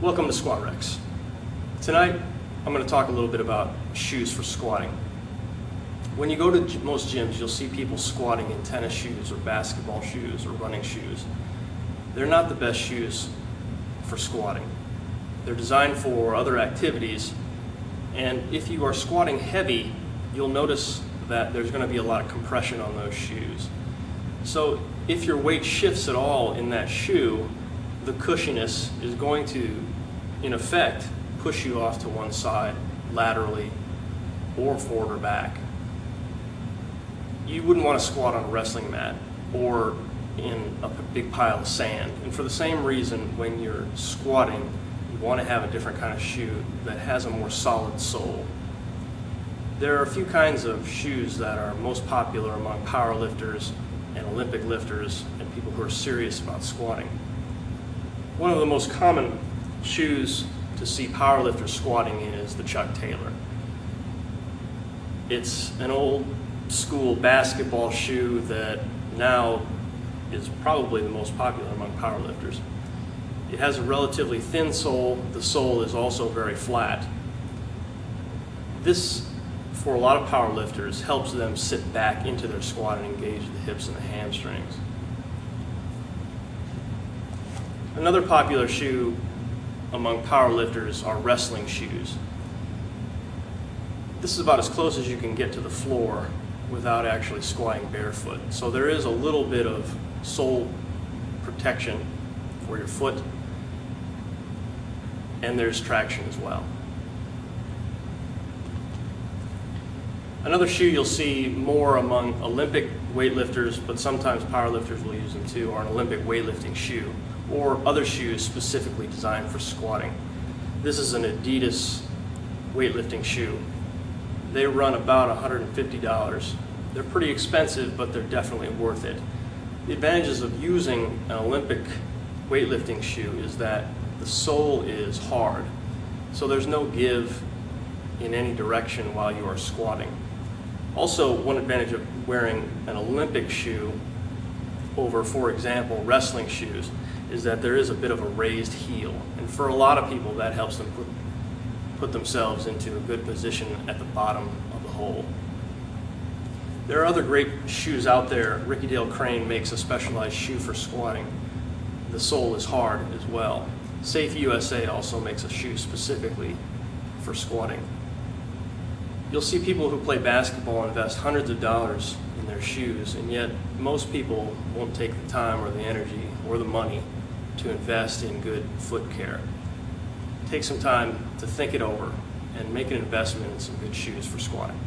Welcome to Squat Rex. Tonight I'm going to talk a little bit about shoes for squatting. When you go to most gyms, you'll see people squatting in tennis shoes or basketball shoes or running shoes. They're not the best shoes for squatting. They're designed for other activities, and if you are squatting heavy, you'll notice that there's going to be a lot of compression on those shoes. So if your weight shifts at all in that shoe, the cushiness is going to, in effect, push you off to one side, laterally, or forward or back. You wouldn't want to squat on a wrestling mat or in a big pile of sand. And for the same reason, when you're squatting, you want to have a different kind of shoe that has a more solid sole. There are a few kinds of shoes that are most popular among power lifters and Olympic lifters and people who are serious about squatting. One of the most common shoes to see powerlifters squatting in is the Chuck Taylor. It's an old school basketball shoe that now is probably the most popular among powerlifters. It has a relatively thin sole. The sole is also very flat. This, for a lot of powerlifters, helps them sit back into their squat and engage the hips and the hamstrings. Another popular shoe among powerlifters are wrestling shoes. This is about as close as you can get to the floor without actually squatting barefoot. So there is a little bit of sole protection for your foot, and there's traction as well. Another shoe you'll see more among Olympic weightlifters, but sometimes powerlifters will use them too, are an Olympic weightlifting shoe or other shoes specifically designed for squatting. This is an Adidas weightlifting shoe. They run about $150. They're pretty expensive, but they're definitely worth it. The advantages of using an Olympic weightlifting shoe is that the sole is hard, so there's no give in any direction while you are squatting. Also, one advantage of wearing an Olympic shoe over, for example, wrestling shoes is that there is a bit of a raised heel, and for a lot of people that helps them put themselves into a good position at the bottom of the hole. There are other great shoes out there. Ricky Dale Crane makes a specialized shoe for squatting. The sole is hard as well. Safe USA also makes a shoe specifically for squatting. You'll see people who play basketball invest hundreds of dollars in their shoes, and yet most people won't take the time or the energy or the money to invest in good foot care. Take some time to think it over and make an investment in some good shoes for squatting.